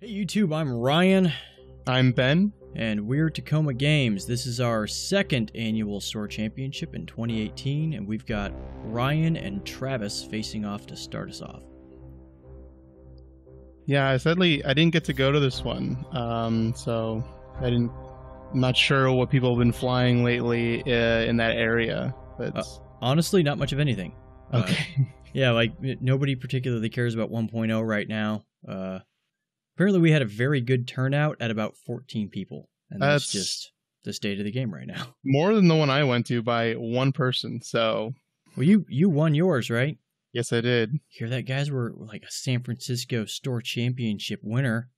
Hey YouTube, I'm Ryan. I'm Ben. And we're Tacoma Games. This is our second annual store championship in 2018, and we've got Ryan and Travis facing off to start us off. Yeah, sadly, I didn't get to go to this one, so I'm not sure what people have been flying lately in that area. But honestly, not much of anything. Okay. Yeah, like nobody particularly cares about 1.0 right now. Apparently, we had a very good turnout at about 14 people, and that's just the state of the game right now. More than the one I went to by one person. So, well, you won yours, right? Yes, I did. Hear that, guys? We're like a San Francisco store championship winner.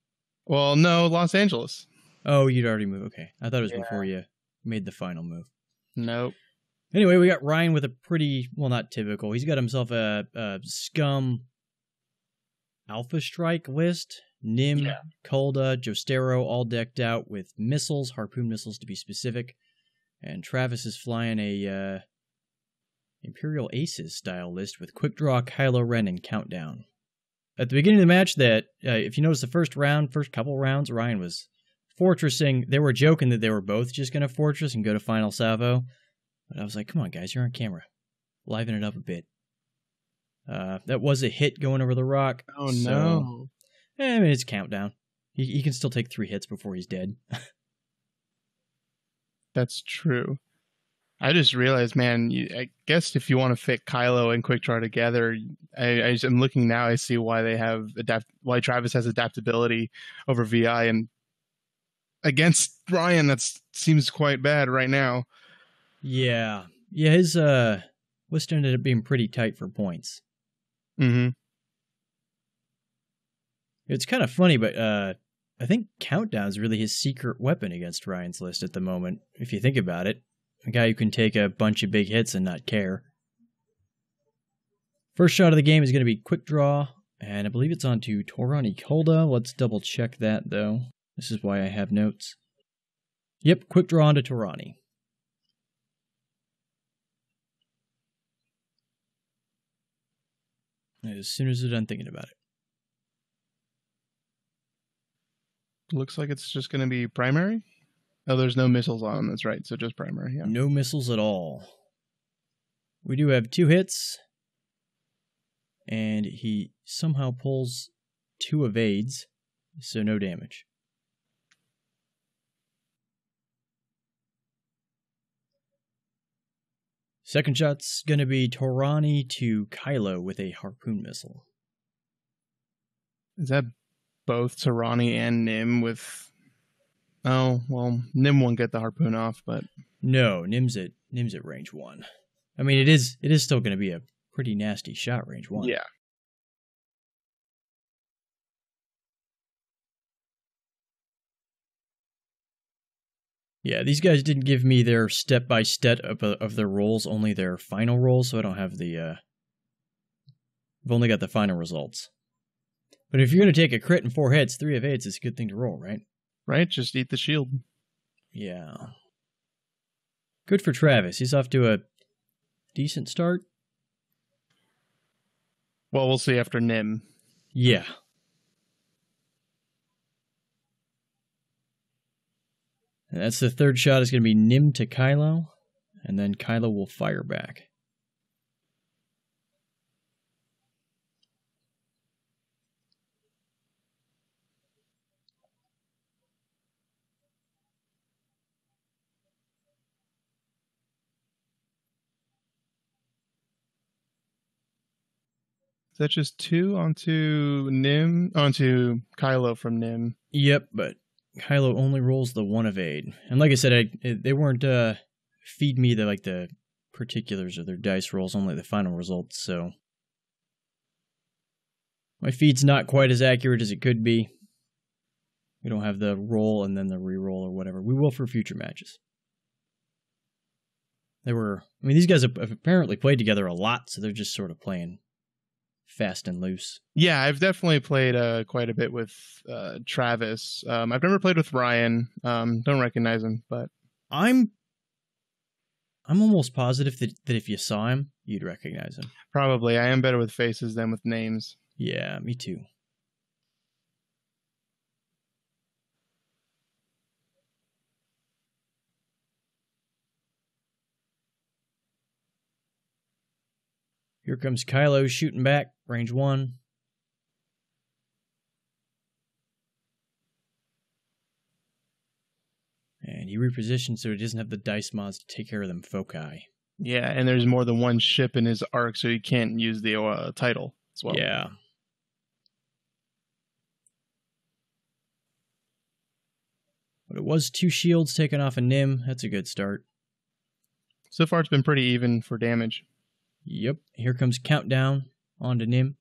Well, no, Los Angeles. Oh, you'd already moved. Okay, I thought it was before you made the final move. Nope. Anyway, we got Ryan with a pretty, well, not typical. He's got himself a scum Alpha Strike list. Nim, Kolda, Jostero, all decked out with missiles, harpoon missiles to be specific. And Travis is flying a Imperial Aces style list with Quick Draw, Kylo Ren, and Countdown. At the beginning of the match, if you notice the first couple rounds, Ryan was fortressing. They were joking that they were both just going to fortress and go to final salvo. But I was like, come on, guys, you're on camera. Liven it up a bit. That was a hit going over the rock. Oh, no. I mean, it's Countdown. He can still take 3 hits before he's dead. That's true. I just realized, man, I guess if you want to fit Kylo and Quick Draw together, I'm looking now, I see why they have why Travis has adaptability over VI, and against Ryan, that seems quite bad right now. Yeah. Yeah, his list ended up being pretty tight for points. Mm-hmm. It's kind of funny, but I think Countdown's really his secret weapon against Ryan's list at the moment, if you think about it. A guy who can take a bunch of big hits and not care. First shot of the game is going to be Quick Draw, and I believe it's onto Torani Kolda. Let's double check that, though. This is why I have notes. Yep, Quick Draw onto Torani. As soon as they're done thinking about it. Looks like it's just going to be primary. Oh, there's no missiles on. That's right. So just primary. Yeah. No missiles at all. We do have 2 hits. And he somehow pulls 2 evades. So no damage. Second shot's going to be Torani to Kylo with a harpoon missile. Is that both Torani and Nim with... Oh, well, Nim won't get the harpoon off, but... No, Nim's at range 1. I mean, it is still going to be a pretty nasty shot, range 1. Yeah. Yeah, these guys didn't give me their step-by-step of their rolls, only their final rolls, so I don't have the... I've only got the final results. But if you're going to take a crit and 4 hits, 3 of 8s is a good thing to roll, right? Right, just eat the shield. Yeah. Good for Travis. He's off to a decent start. Well, we'll see after Nim. Yeah. And that's the third shot is going to be Nim to Kylo, and then Kylo will fire back. Is that just 2 onto Kylo from Nim? Yep, but Kylo only rolls the 1 evade. And like I said, they weren't feed me the particulars of their dice rolls, only the final results, so my feed's not quite as accurate as it could be. We don't have the roll and then the re-roll or whatever. We will for future matches. These guys have apparently played together a lot, so they're just sort of playing fast and loose. Yeah, I've definitely played quite a bit with Travis. I've never played with Ryan. Don't recognize him, but I'm almost positive that if you saw him, you'd recognize him. Probably. I am better with faces than with names. Yeah, me too. Here comes Kylo shooting back, range 1. And he repositions so he doesn't have the dice mods to take care of them foci. Yeah, and there's more than one ship in his arc, so he can't use the title as well. Yeah. But it was 2 shields taken off a Nim. That's a good start. So far, it's been pretty even for damage. Yep. Here comes Countdown onto Nim.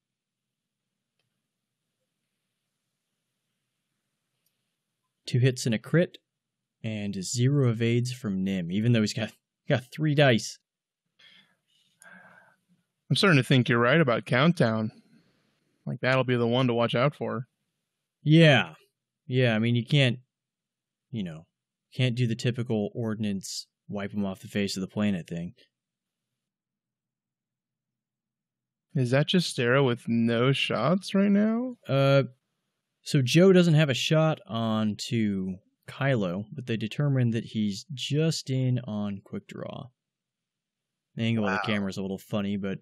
Two hits and a crit. And 0 evades from Nim, even though he's got 3 dice. I'm starting to think you're right about Countdown. Like, that'll be the one to watch out for. Yeah. Yeah, I mean, you can't do the typical ordnance, wipe them off the face of the planet thing. Is that just Stera with no shots right now? So Joe doesn't have a shot onto Kylo, but they determined that he's just in on quick draw. The angle of the camera is a little funny, but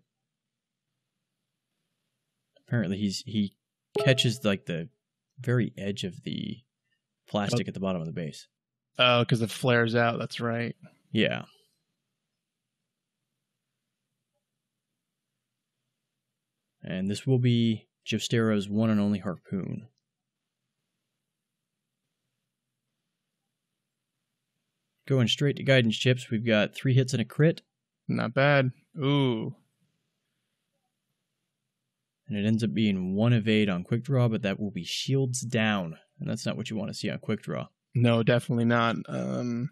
apparently he catches like the very edge of the plastic at the bottom of the base. Oh, because it flares out. That's right. Yeah. And this will be Jostero's one and only harpoon. Going straight to guidance chips, we've got 3 hits and a crit. Not bad. Ooh. And it ends up being 1 evade on quick draw, but that will be shields down. And that's not what you want to see on quick draw. No, definitely not. I'm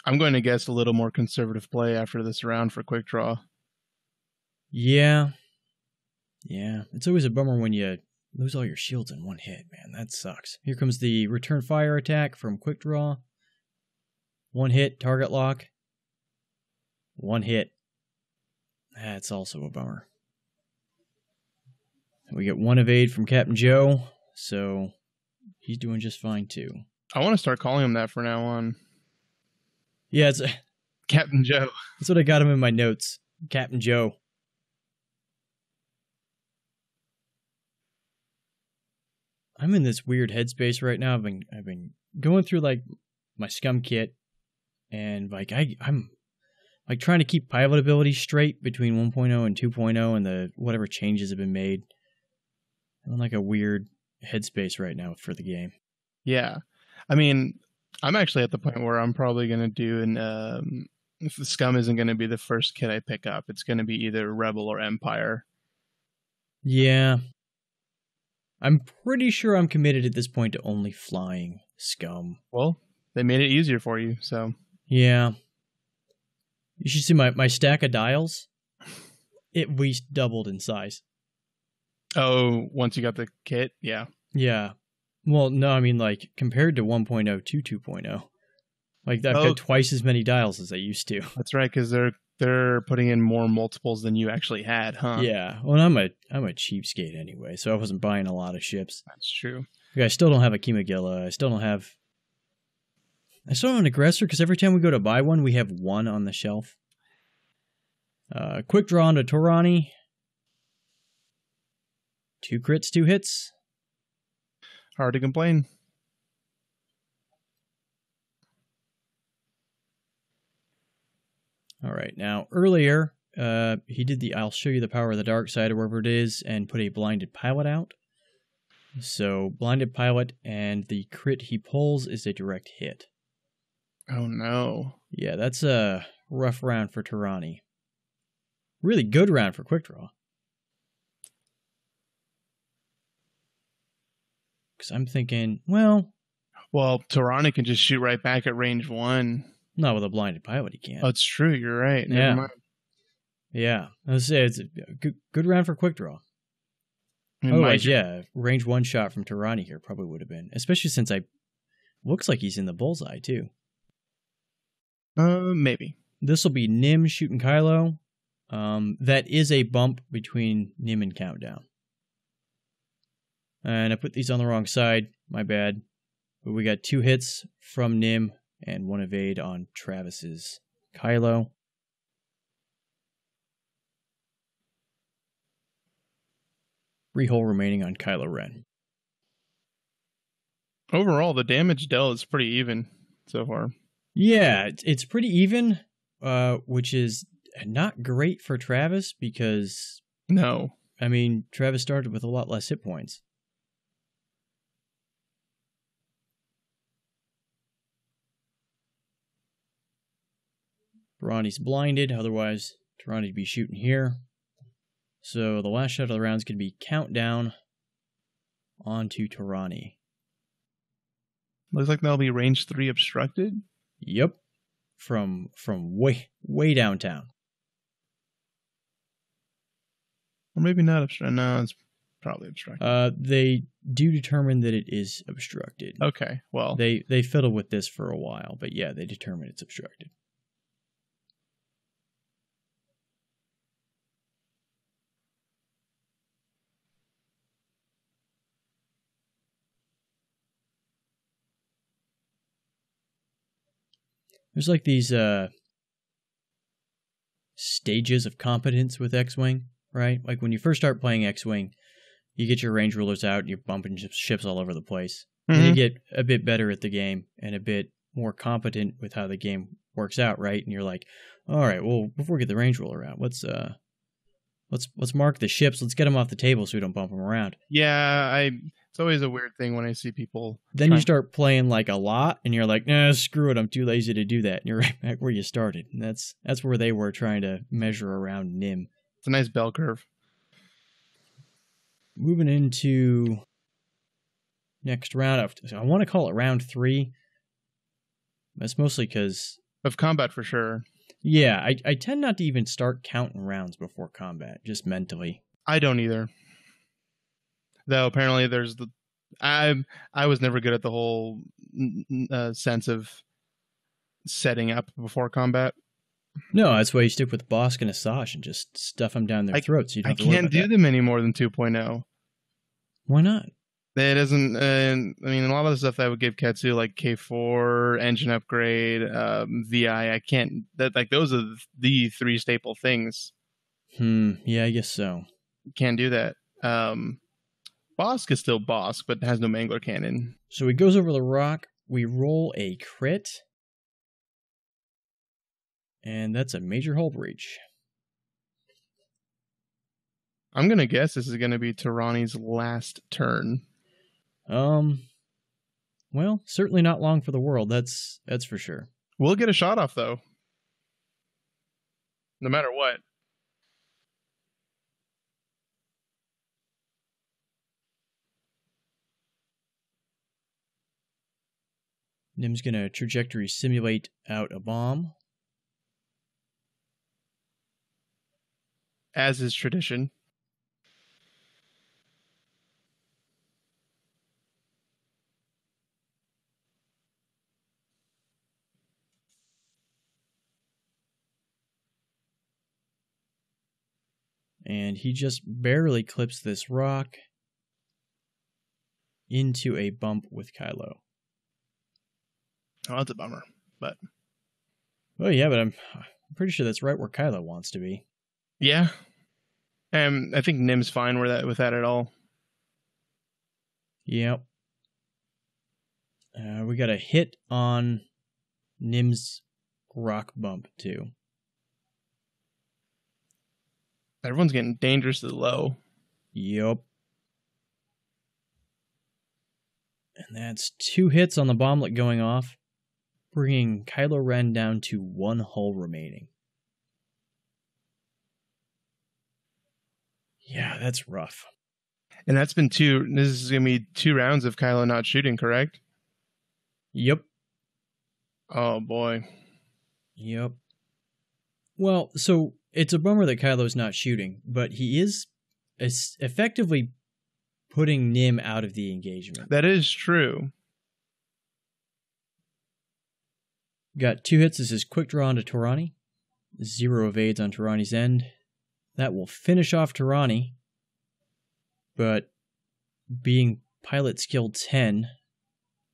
going to guess a little more conservative play after this round for quick draw. Yeah. Yeah. It's always a bummer when you lose all your shields in 1 hit, man. That sucks. Here comes the return fire attack from quick draw. 1 hit, target lock. 1 hit. That's also a bummer. And we get 1 evade from Captain Joe, so he's doing just fine too. I want to start calling him that from now on. Yeah, it's Captain Joe. That's what I got him in my notes. Captain Joe. I'm in this weird headspace right now. I've been going through like my scum kit, and like I'm like trying to keep pilot ability straight between 1.0 and 2.0 and the whatever changes have been made. I'm in like a weird headspace right now for the game. Yeah, I mean, I'm actually at the point where I'm probably going to do an if the scum isn't going to be the first kit I pick up, it's going to be either Rebel or Empire. Yeah. I'm pretty sure I'm committed at this point to only flying scum. Well, they made it easier for you, so. Yeah. You should see my stack of dials. It at least doubled in size. Oh, once you got the kit? Yeah. Yeah. Well, no, I mean, like, compared to 1.0 to 2.0. Like, I've got twice as many dials as I used to. That's right, because they're putting in more multiples than you actually had, huh? Yeah. Well, I'm a cheapskate anyway, so I wasn't buying a lot of ships. That's true. Like, I still don't have a Kimagilla. I still don't have an aggressor, because every time we go to buy one, we have 1 on the shelf. Quick draw onto Torani. 2 crits, 2 hits. Hard to complain. All right. Now, earlier, he did the I'll show you the power of the dark side or wherever it is and put a blinded pilot out. So, blinded pilot and the crit he pulls is a direct hit. Oh, no. Yeah, that's a rough round for Torani. Really good round for quick draw. Because I'm thinking, well, Torani can just shoot right back at range 1. Not with a blinded pilot, he can't. Oh, it's true. You're right. Yeah. Never mind. Yeah. I was say it's a good round for quick draw. Otherwise, yeah, range 1 shot from Torani here probably would have been. Especially since looks like he's in the bullseye, too. Maybe. This will be Nim shooting Kylo. That is a bump between Nim and Countdown. And I put these on the wrong side. My bad. But we got 2 hits from Nim and 1 evade on Travis's Kylo. 3 hull remaining on Kylo Ren. Overall, the damage dealt is pretty even so far. Yeah, it's pretty even, which is not great for Travis because... No. I mean, Travis started with a lot less hit points. Tarani's blinded, otherwise Tarani'd be shooting here. So the last shot of the round is going to be countdown onto Tarani. Looks like that'll be range 3 obstructed. Yep. From way downtown. Or maybe not obstructed. No, it's probably obstructed. They do determine that it is obstructed. Okay, well. They fiddle with this for a while, but yeah, they determine it's obstructed. There's like these stages of competence with X-Wing, right? Like when you first start playing X-Wing, you get your range rulers out and you're bumping ships all over the place. Mm-hmm. Then you get a bit better at the game and a bit more competent with how the game works out, right? And you're like, all right, well, before we get the range ruler out, let's mark the ships. Let's get them off the table so we don't bump them around. Yeah, it's always a weird thing when I see people. Then you start playing like a lot, and you're like, nah, screw it, I'm too lazy to do that. And you're right back where you started. And that's where they were trying to measure around Nim. It's a nice bell curve. Moving into next round. I want to call it round 3. That's mostly because... Of combat, for sure. Yeah, I tend not to even start counting rounds before combat, just mentally. I don't either. Though apparently there's the... I was never good at the whole sense of setting up before combat. No, that's why you stick with Bosk and Asajj and just stuff them down their throats. You don't I can't do them any more than 2.0. Why not? It doesn't. I mean, a lot of the stuff that would give Ketsu, like K4, engine upgrade, VI, I can't. Those are the 3 staple things. Yeah, I guess so. Can't do that. Bosk is still Bosk, but has no Mangler cannon. So he goes over the rock. We roll a crit. And that's a major hull breach. I'm going to guess this is going to be Tarani's last turn. Well, certainly not long for the world. That's for sure. We'll get a shot off, though. No matter what. Nim's going to trajectory simulate out a bomb. As is tradition. And he just barely clips this rock into a bump with Kylo. Oh, that's a bummer, but... Oh, yeah, but I'm pretty sure that's right where Kylo wants to be. Yeah. I think Nim's fine with that at all. Yep. We got a hit on Nim's rock bump, too. Everyone's getting dangerously low. Yep. And that's 2 hits on the bomblet going off, bringing Kylo Ren down to 1 hull remaining. Yeah, that's rough. And that's been this is going to be 2 rounds of Kylo not shooting, correct? Yep. Oh, boy. Yep. Well, so it's a bummer that Kylo's not shooting, but he is effectively putting Nim out of the engagement. That is true. Got 2 hits as his quick draw onto Tarani. 0 evades on Tarani's end. That will finish off Tarani, but being pilot skill 10,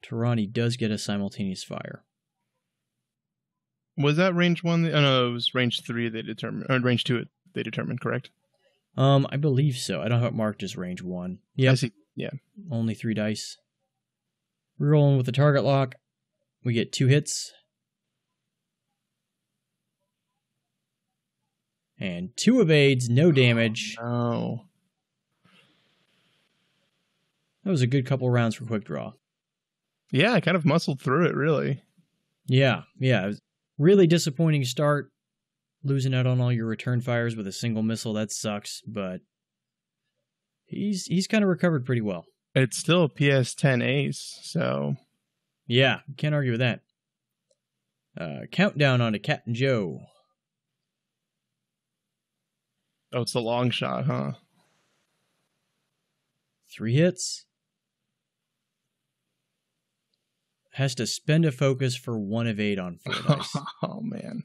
Tarani does get a simultaneous fire. Was that range 1? Oh, no, it was range 3 they determined, or range 2 they determined, correct? I believe so. I don't have it marked as range 1. Yep. I see. Yeah. Only 3 dice. Rerolling with the target lock. We get 2 hits. And 2 evades, no damage. Oh. That was a good couple rounds for quick draw. Yeah, I kind of muscled through it, really. Yeah. It was really disappointing start. Losing out on all your return fires with a single missile, that sucks, but he's kind of recovered pretty well. It's still a PS10 ace, so... Yeah, can't argue with that. Countdown on to Captain Joe. Oh, it's the long shot, huh? 3 hits. Has to spend a focus for 1 evade on 4 dice. Oh, man.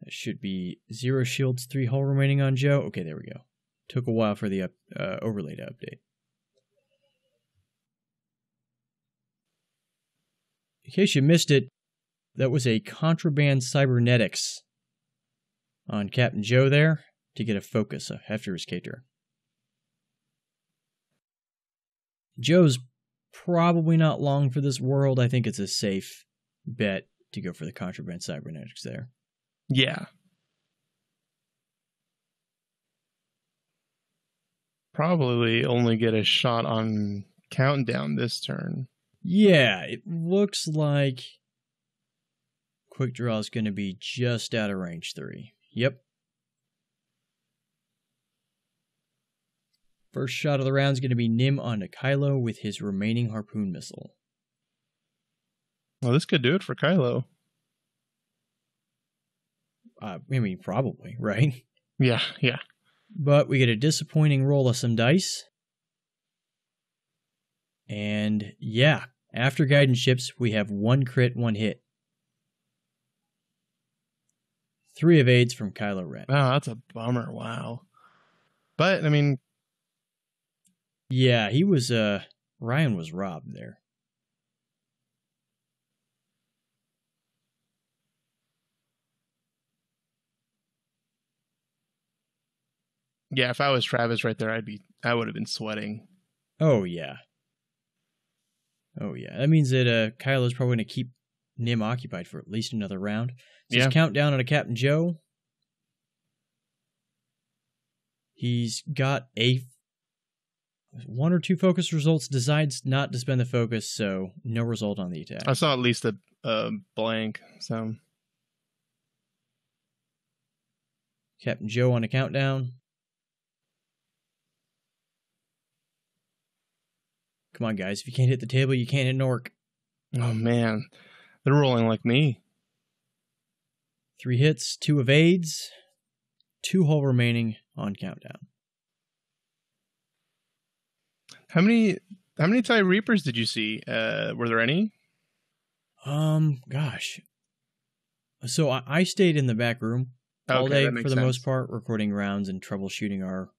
That should be 0 shields, 3 hull remaining on Joe. Okay, there we go. Took a while for the overlay to update. In case you missed it, that was a contraband cybernetics on Captain Joe there to get a focus after his K-turn. Joe's probably not long for this world. I think it's a safe bet to go for the contraband cybernetics there. Yeah. Probably only get a shot on countdown this turn. Yeah, it looks like quick draw is going to be just out of range 3. Yep. First shot of the round is going to be Nim onto Kylo with his remaining harpoon missile. Well, this could do it for Kylo. I mean, probably, right? Yeah. But we get a disappointing roll of some dice. And yeah, after guidance ships, we have 1 crit, 1 hit. 3 evades from Kylo Ren. Oh, that's a bummer. Wow. But, I mean... Yeah, he was, Ryan was robbed there. Yeah, if I was Travis right there, I would have been sweating. Oh, yeah. That means that Kylo's probably going to keep Nim occupied for at least another round. So his countdown on a Captain Joe. He's got 1 or 2 focus results, decides not to spend the focus, so no result on the attack. I saw at least a blank, so... Captain Joe on a countdown. Come on, guys. If you can't hit the table, you can't hit an orc. Oh, man. They're rolling like me. 3 hits, 2 evades, 2 hull remaining on countdown. How many TIE Reapers did you see? Were there any? Gosh. So I stayed in the back room all day for the most part, recording rounds and troubleshooting our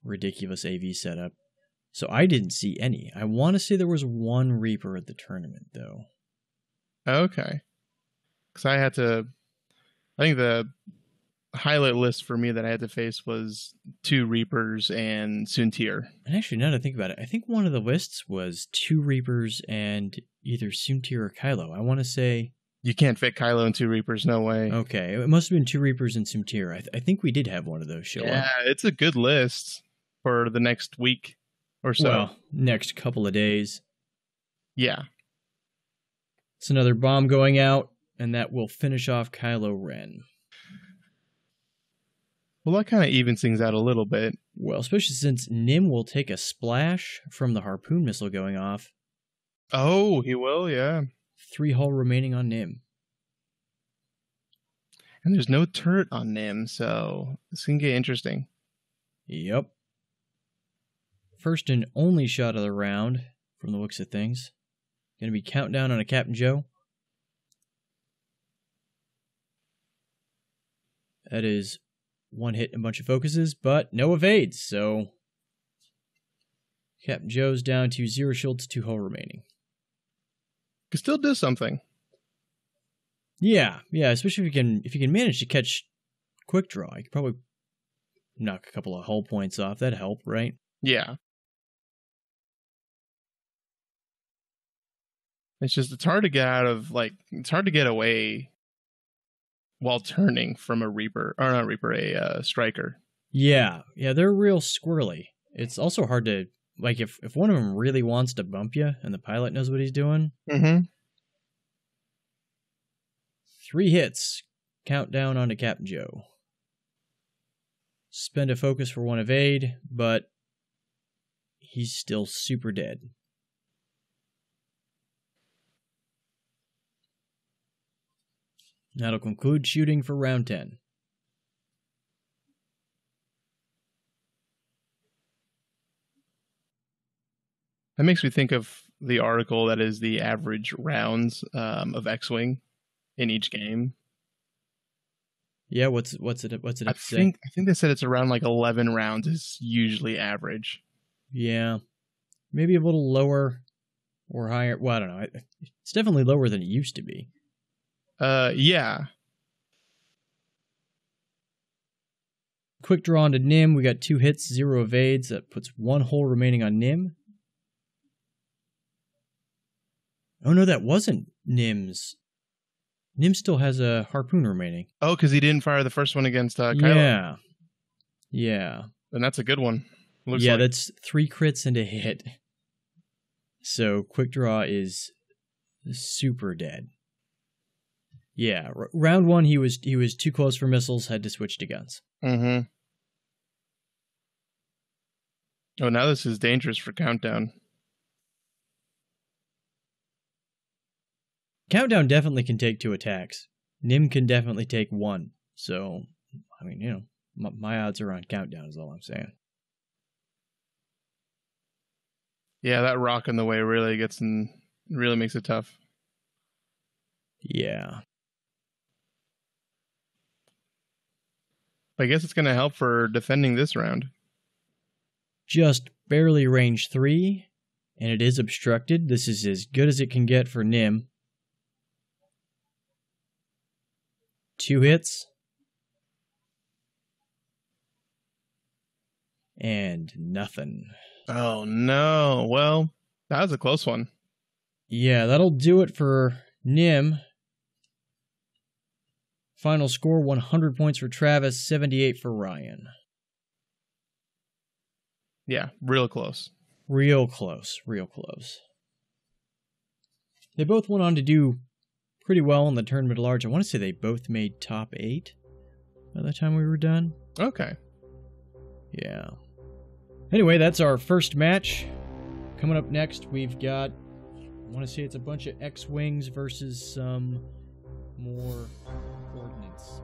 ridiculous AV setup. So I didn't see any. I want to say there was 1 Reaper at the tournament, though. Okay. Because I think the highlight list for me that I had to face was 2 Reapers and Soontir. And actually, now that I think about it, I think one of the lists was 2 Reapers and either Soontir or Kylo. I want to say... You can't fit Kylo and 2 Reapers, no way. Okay, it must have been 2 Reapers and Soontir. I think we did have one of those show up. Yeah, it's a good list for the next week or so. Well, next couple of days. Yeah. It's another bomb going out, and that will finish off Kylo Ren. Well, that kind of evens things out a little bit. Well, especially since Nim will take a splash from the harpoon missile going off. Oh, he will, yeah. 3 hull remaining on Nim. And there's no turret on Nim, so this can get interesting. Yep. First and only shot of the round, from the looks of things. Gonna be countdown on a Captain Joe. That is 1 hit and a bunch of focuses, but no evades, so Captain Joe's down to 0 shields, 2 hull remaining. Can still do something. Yeah, especially if you can manage to catch quick draw, you could probably knock a couple of hull points off. That'd help, right? Yeah. It's hard to get out of, like, it's hard to get away while turning from a Reaper, or not Reaper, a Striker. Yeah, they're real squirrely. It's also hard to, like, if one of them really wants to bump you and the pilot knows what he's doing. Mm-hmm. 3 hits. Countdown onto Captain Joe. Spend a focus for 1 evade, but he's still super dead. That'll conclude shooting for round 10. That makes me think of the article that is the average rounds of X-Wing in each game. Yeah, what's it I think they said it's around like 11 rounds is usually average. Yeah. Maybe a little lower or higher. Well, I don't know. It's definitely lower than it used to be. Yeah. Quick draw onto Nim. We got 2 hits, 0 evades. That puts 1 hole remaining on Nim. Oh no, that wasn't Nim's. Nim still has a harpoon remaining. Oh, because he didn't fire the first one against Kylo. Yeah. And that's a good one. Looks like. That's 3 crits and a hit. So quick draw is super dead. Yeah, round 1 he was too close for missiles, had to switch to guns. Mm-hmm. Oh, now this is dangerous for Countdown. Countdown definitely can take 2 attacks. Nim can definitely take 1. So, I mean, my odds are on Countdown is all I'm saying. Yeah, that rock in the way really makes it tough. Yeah. I guess it's going to help for defending this round. Just barely range 3, and it is obstructed. This is as good as it can get for Nim. 2 hits. And nothing. Oh, no. Well, that was a close one. Yeah, that'll do it for Nim. Final score, 100 points for Travis, 78 for Ryan. Yeah, real close. Real close. They both went on to do pretty well in the tournament at large. I want to say they both made top 8 by the time we were done. Okay. Yeah. Anyway, that's our first match. Coming up next, we've got, I want to say it's a bunch of X-Wings versus some more ordnance.